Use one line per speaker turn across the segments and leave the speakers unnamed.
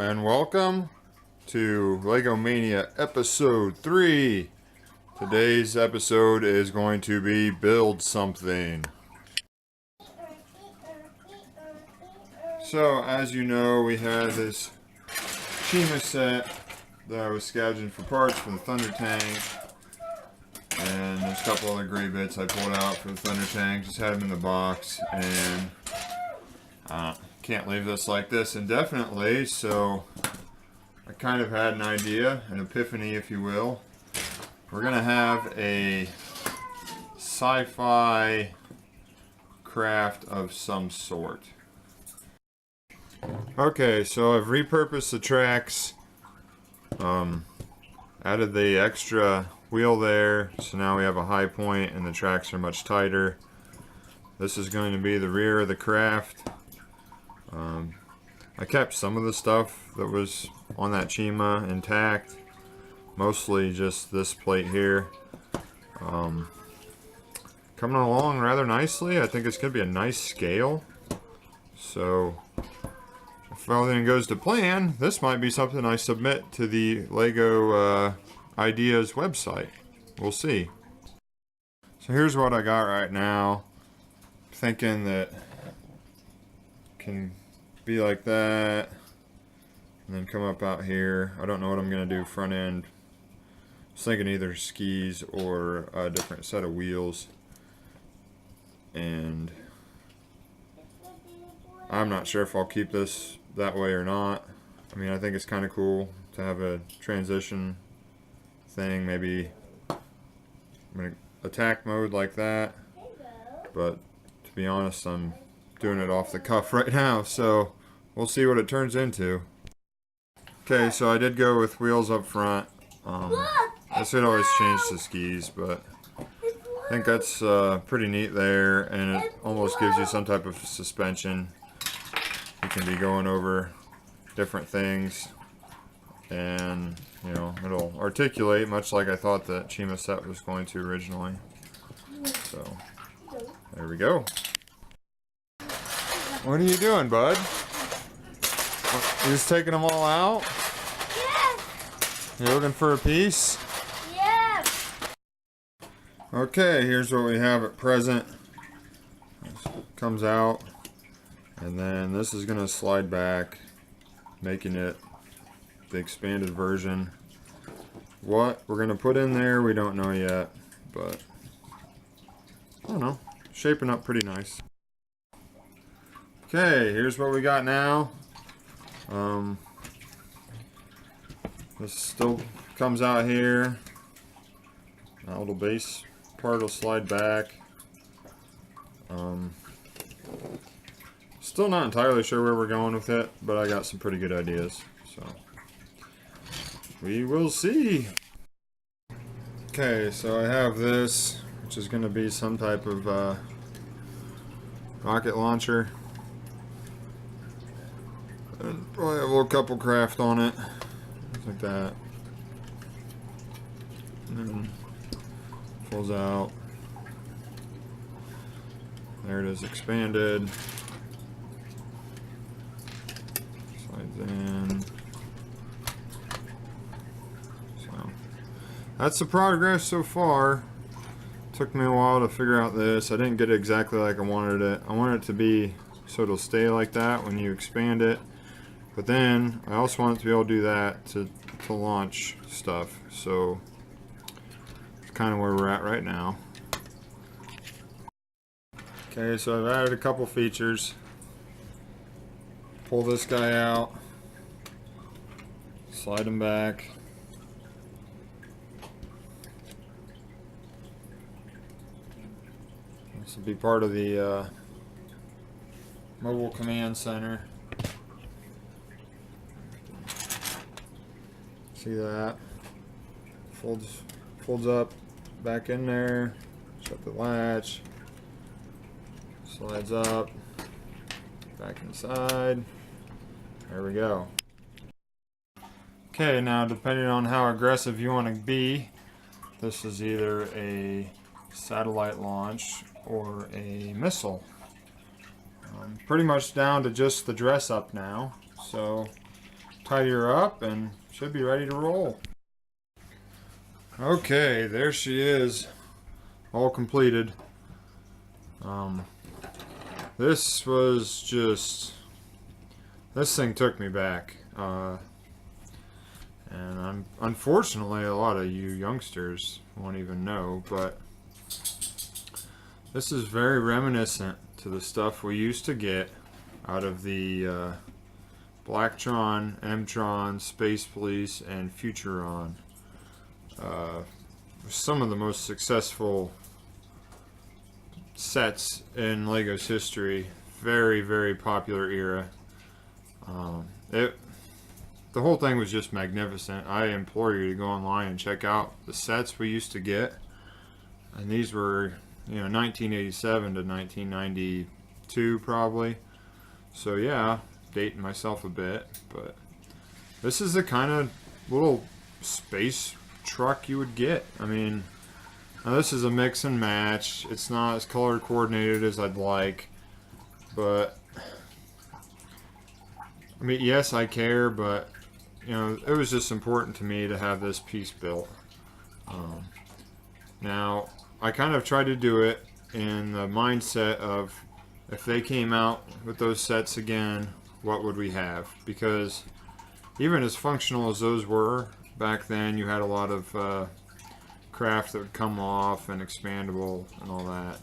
And welcome to LEGO Mania episode 3. Today's episode is going to be build something. So as you know, we had this Chima set that I was scavenging for parts for the Thunder Tank. And there's a couple other gray bits I pulled out for the Thunder Tank. Just had them in the box, and can't leave this like this indefinitely, so I kind of had an idea, an epiphany if you will. We're gonna have a sci-fi craft of some sort. Okay, so I've repurposed the tracks, added the extra wheel there, so now we have a high point and the tracks are much tighter. This is going to be the rear of the craft. I kept some of the stuff that was on that Chima intact, mostly just this plate here. Coming along rather nicely. I think it's going to be a nice scale. So if everything goes to plan, this might be something I submit to the LEGO Ideas website. We'll see. So here's what I got right now. Thinking that can be like that and then come up out here. I don't know what I'm gonna do front end. I was thinking either skis or a different set of wheels, and I'm not sure if I'll keep this that way or not. I mean, I think it's kind of cool to have a transition thing, maybe I'm gonna attack mode like that, but to be honest, I'm doing it off the cuff right now, so we'll see what it turns into. Okay, so I did go with wheels up front. I should always change to skis, but I think that's pretty neat there, and it almost gives you some type of suspension. You can be going over different things, and you know, it'll articulate much like I thought the Chima set was going to originally. So there we go. What are you doing, bud? You just taking them all out?
Yes.
You looking for a piece?
Yes.
Okay, here's what we have at present. This comes out, and then this is going to slide back, making it the expanded version. What we're going to put in there, we don't know yet, but I don't know. Shaping up pretty nice. Okay, here's what we got now. This still comes out here. That little base part will slide back. Still not entirely sure where we're going with it, but I got some pretty good ideas, so we will see. Okay, so I have this, which is going to be some type of rocket launcher. And probably have a little couple craft on it, things like that. And then pulls out. There it is, expanded. Slides in. So that's the progress so far. Took me a while to figure out this. I didn't get it exactly like I wanted it. I wanted it to be so it'll stay like that when you expand it. But then I also want it to be able to do that to launch stuff. So it's kind of where we're at right now. Okay, so I've added a couple features. Pull this guy out. Slide him back. This will be part of the mobile command center. See that? Folds up back in there. Shut the latch. Slides up. Back inside. There we go. Okay, now depending on how aggressive you want to be, this is either a satellite launch or a missile. Pretty much down to just the dress up now. So tidy her up, and should be ready to roll. Okay, there she is, all completed. This was just, this thing took me back, and unfortunately a lot of you youngsters won't even know, but this is very reminiscent to the stuff we used to get out of the Blacktron, Mtron, Space Police, and Futuron. Some of the most successful sets in LEGO's history. Very, very popular era. The whole thing was just magnificent. I implore you to go online and check out the sets we used to get. And these were, 1987 to 1992 probably. So yeah, dating myself a bit, but this is the kind of little space truck you would get. I mean, now this is a mix and match. It's not as color coordinated as I'd like, but I mean, yes, I care, but it was just important to me to have this piece built. Now, I kind of tried to do it in the mindset of, if they came out with those sets again, what would we have? Because even as functional as those were back then, you had a lot of craft that would come off and expandable and all that.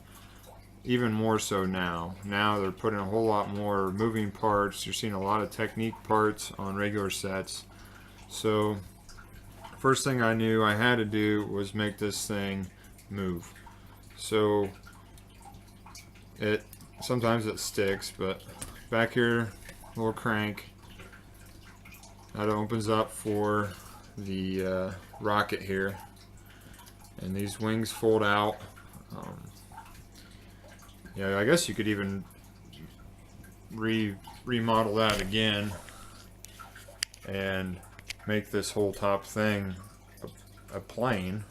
Even more so now. Now they're putting a whole lot more moving parts. You're seeing a lot of technique parts on regular sets. So first thing I knew I had to do was make this thing move. So sometimes it sticks, but back here, little crank that opens up for the rocket here, and these wings fold out. I guess you could even remodel that again and make this whole top thing a plane.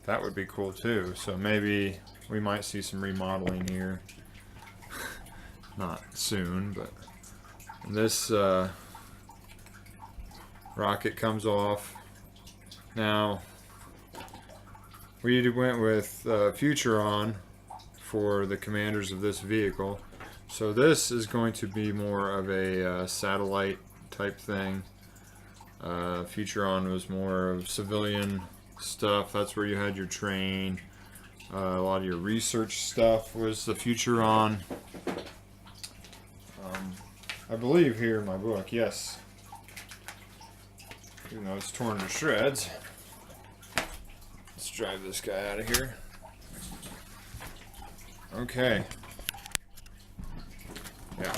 That would be cool too. So maybe we might see some remodeling here. Not soon, but this rocket comes off. Now, we went with Futuron for the commanders of this vehicle. So this is going to be more of a satellite type thing. Futuron was more of civilian stuff. That's where you had your train. A lot of your research stuff was the Futuron. I believe here in my book, yes. Even though it's torn to shreds. Let's drive this guy out of here. Okay. Yeah.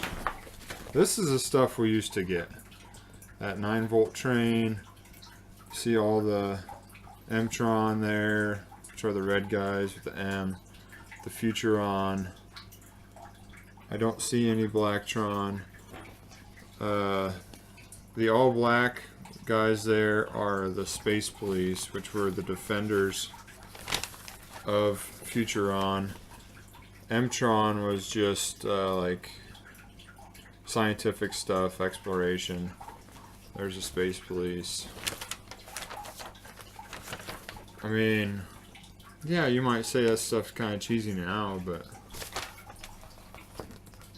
This is the stuff we used to get. That 9-volt train. See all the Mtron there, which are the red guys with the M. The Futuron. I don't see any Blacktron. The all black guys there are the Space Police, which were the defenders of Futuron. Mtron was just like scientific stuff, exploration. There's the Space Police. I mean, yeah, you might say that stuff's kind of cheesy now, but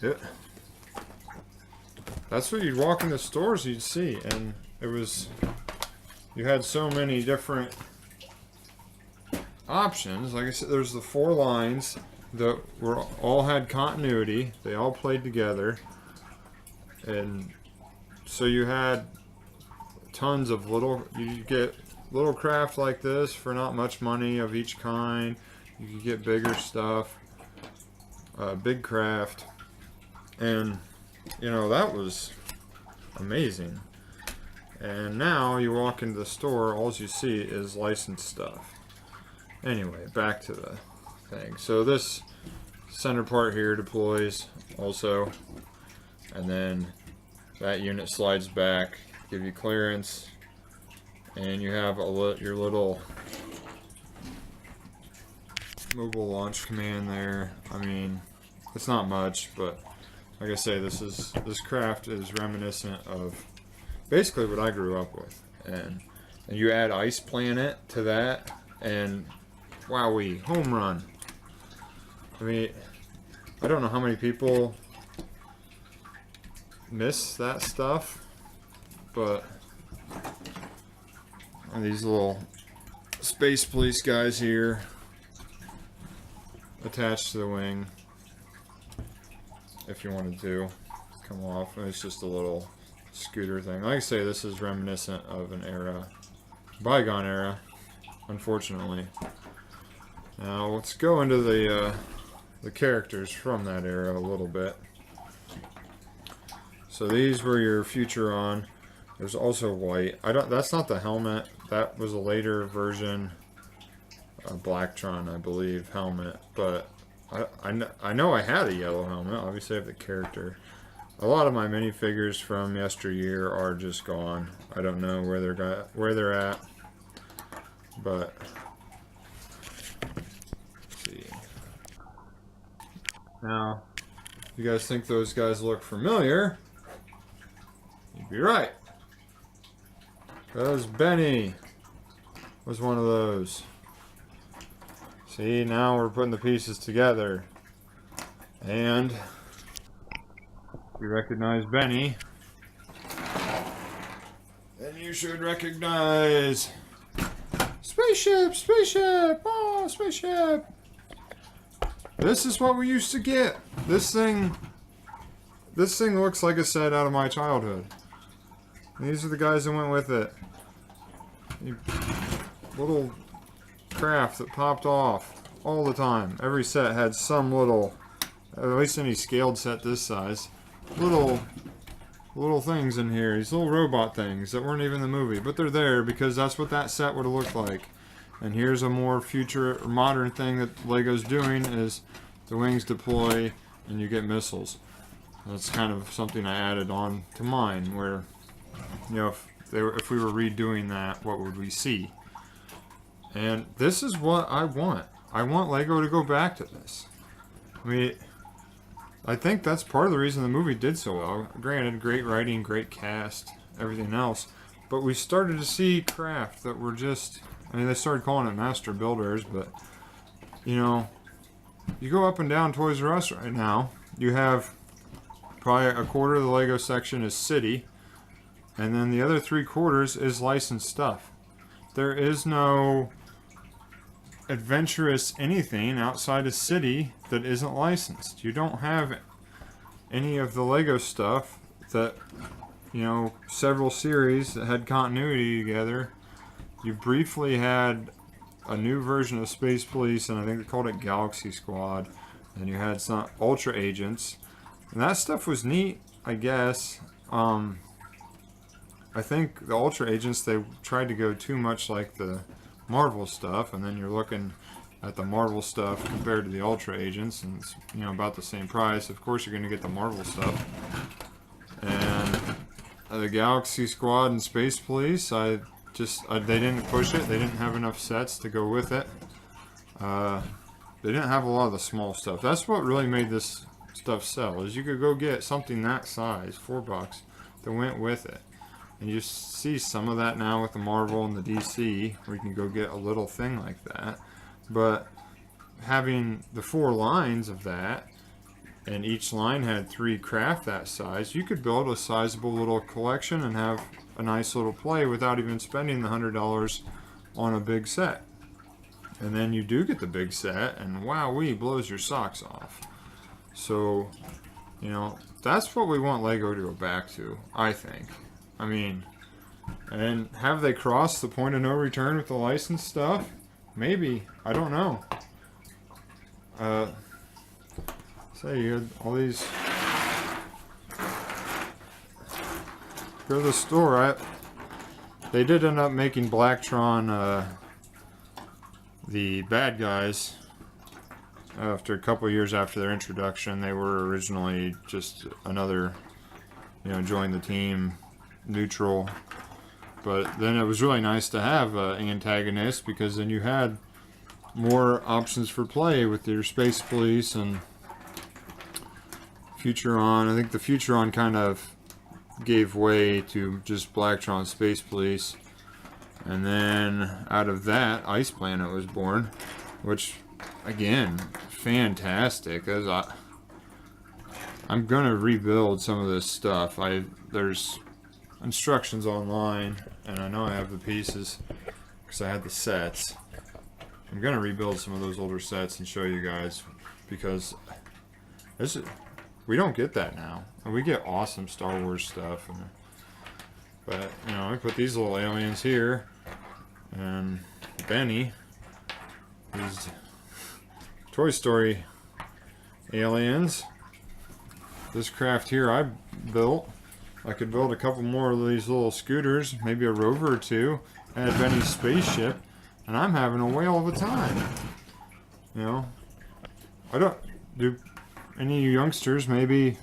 yeah, that's what you'd walk in the stores, you'd see, and it was, you had so many different options. Like I said, there's the 4 lines that were all had continuity. They all played together, and so you had tons of little. You get little craft like this for not much money of each kind. You could get bigger stuff, big craft, and that was amazing. And now you walk into the store, all you see is licensed stuff. Anyway, back to the thing. So this center part here deploys also, and then that unit slides back, give you clearance, and you have your little mobile launch command there. I mean, it's not much, but like I say, this craft is reminiscent of basically what I grew up with. And you add Ice Planet to that, and wowee, home run. I mean, I don't know how many people miss that stuff, but these little Space Police guys here attached to the wing, if you wanted to come off. And it's just a little scooter thing. Like I say, this is reminiscent of an era, bygone era, unfortunately. Now let's go into the characters from that era a little bit. So these were your Futuron. There's also white. That's not the helmet. That was a later version, a Blacktron, I believe, helmet. But I know I had a yellow helmet. Obviously, I have the character. A lot of my minifigures from yesteryear are just gone. I don't know where they're at. But let's see. Now, if you guys think those guys look familiar, you'd be right. Because Benny was one of those. See, now we're putting the pieces together. And if you recognize Benny, then you should recognize spaceship, spaceship, oh, spaceship. This is what we used to get. This thing looks like a set out of my childhood. These are the guys that went with it. Little craft that popped off all the time. Every set had some little, at least any scaled set this size, little things in here. These little robot things that weren't even in the movie, but they're there because that's what that set would have looked like. And here's a more future or modern thing that Lego's doing is the wings deploy and you get missiles. That's kind of something I added on to mine, where, you know, if we were redoing that, what would we see? And this is what I want. I want Lego to go back to this. I mean, I think that's part of the reason the movie did so well. Granted, great writing, great cast, everything else. But we started to see craft that were just, I mean, they started calling it master builders, but, you know, you go up and down Toys R Us right now, you have probably a quarter of the Lego section is city, and then the other 3/4 is licensed stuff. There is no adventurous anything outside of city that isn't licensed. You don't have any of the Lego stuff that, you know, several series that had continuity together. You briefly had a new version of Space Police, and I think they called it Galaxy Squad, and you had some Ultra Agents, and that stuff was neat, I guess. I think the Ultra Agents, they tried to go too much like the Marvel stuff, and then you're looking at the Marvel stuff compared to the Ultra Agents, and it's, you know, about the same price. Of course, you're going to get the Marvel stuff. And the Galaxy Squad and Space Police, they didn't push it. They didn't have enough sets to go with it. They didn't have a lot of the small stuff. That's what really made this stuff sell, is you could go get something that size, $4, that went with it. And you see some of that now with the Marvel and the DC, where you can go get a little thing like that. But having the 4 lines of that, and each line had 3 craft that size, you could build a sizable little collection and have a nice little play without even spending the $100 on a big set. And then you do get the big set, and wowee, blows your socks off. So, you know, that's what we want Lego to go back to, I think. I mean, and have they crossed the point of no return with the licensed stuff? Maybe. I don't know. Say, you had all these. Go to the store. They did end up making Blacktron the bad guys after a couple years after their introduction. They were originally just another, you know, join the team, neutral. But then it was really nice to have an antagonist, because then you had more options for play with your Space Police and Futuron. I think the Futuron kind of gave way to just Blacktron Space Police. And then out of that, Ice Planet was born, which, again, fantastic. I'm gonna rebuild some of this stuff. There's instructions online, and I know I have the pieces because I had the sets. I'm gonna rebuild some of those older sets and show you guys, because we don't get that now, and we get awesome Star Wars stuff. But you know, I put these little aliens here, and Benny, these Toy Story aliens. This craft here I built. I could build a couple more of these little scooters, maybe a Rover or two, and Benny's spaceship, and I'm having a whale of a time. You know, I don't do any of you youngsters, maybe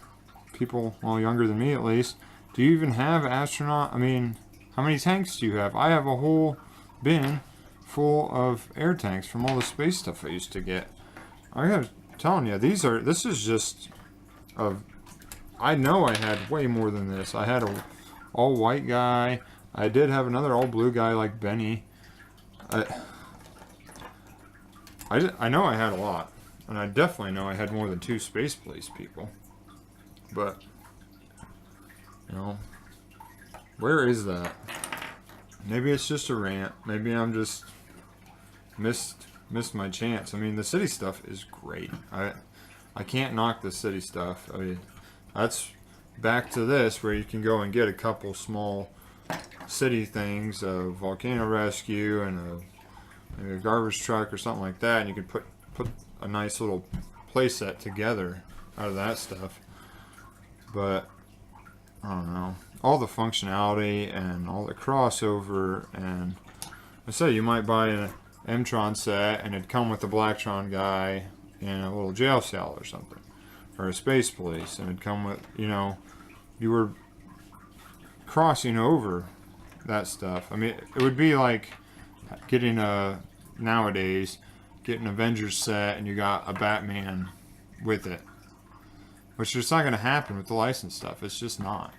people well younger than me at least. Do you even have astronaut? I mean, how many tanks do you have? I have a whole bin full of air tanks from all the space stuff I used to get. I'm telling you, this is just I know I had way more than this. I had a all white guy. I did have another all blue guy like Benny. I know I had a lot, and I definitely know I had more than 2 Space Police people. But you know, where is that? Maybe it's just a rant. Maybe I'm just missed my chance. I mean, the city stuff is great. I can't knock the city stuff. I mean, that's back to this where you can go and get a couple small city things, a volcano rescue and maybe a garbage truck or something like that, and you can put a nice little play set together out of that stuff. But I don't know, all the functionality and all the crossover, and I say you might buy an M-Tron set and it'd come with a Blacktron guy in a little jail cell or something, or a Space Police, and it'd come with, you know, you were crossing over that stuff. I mean, it would be like getting nowadays getting an Avengers set and you got a Batman with it, which is not going to happen with the licensed stuff. It's just not.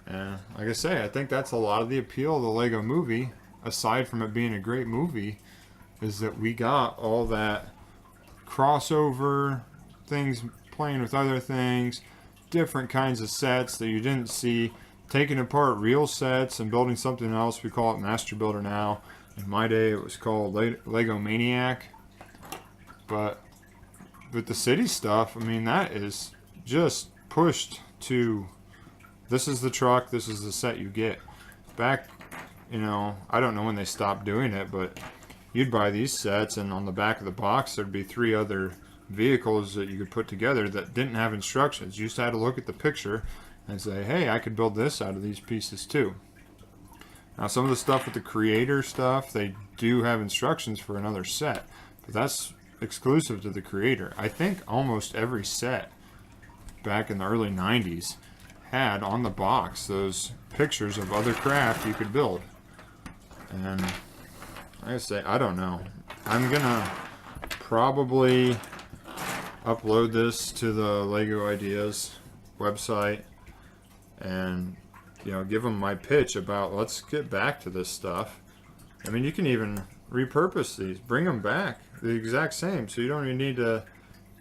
And like I say, I think that's a lot of the appeal of the Lego Movie, aside from it being a great movie, is that we got all that crossover things, playing with other things, different kinds of sets that you didn't see, taking apart real sets and building something else. We call it Master Builder now. In my day it was called Lego Maniac. But with the city stuff, I mean, that is just pushed to, this is the truck, this is the set you get. Back, you know, I don't know when they stopped doing it, but you'd buy these sets and on the back of the box there'd be 3 other vehicles that you could put together that didn't have instructions. You just had to look at the picture and say, hey, I could build this out of these pieces too. Now some of the stuff with the creator stuff, they do have instructions for another set, but that's exclusive to the creator. I think almost every set back in the early 90s had on the box those pictures of other craft you could build. And like I say, I don't know. I'm gonna probably upload this to the Lego Ideas website and, you know, give them my pitch about let's get back to this stuff. I mean, you can even repurpose these, bring them back the exact same, so you don't even need to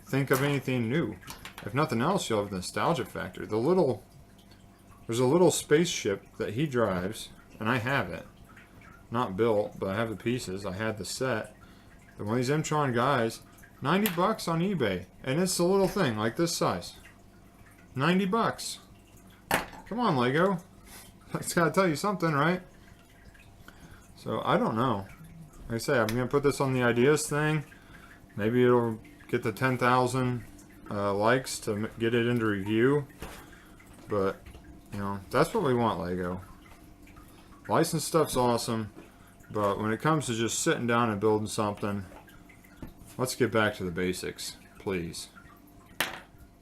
think of anything new. If nothing else, you'll have the nostalgia factor. There's a little spaceship that he drives, and I have it. Not built, but I have the pieces. I had the set. But one of these M-Tron guys, $90 on eBay, and it's a little thing like this size. $90. Come on, Lego. That's gotta tell you something, right? So I don't know. Like I say, I'm gonna put this on the ideas thing. Maybe it'll get the 10,000 likes to get it into review. But you know, that's what we want, Lego. Licensed stuff's awesome, but when it comes to just sitting down and building something, let's get back to the basics, please.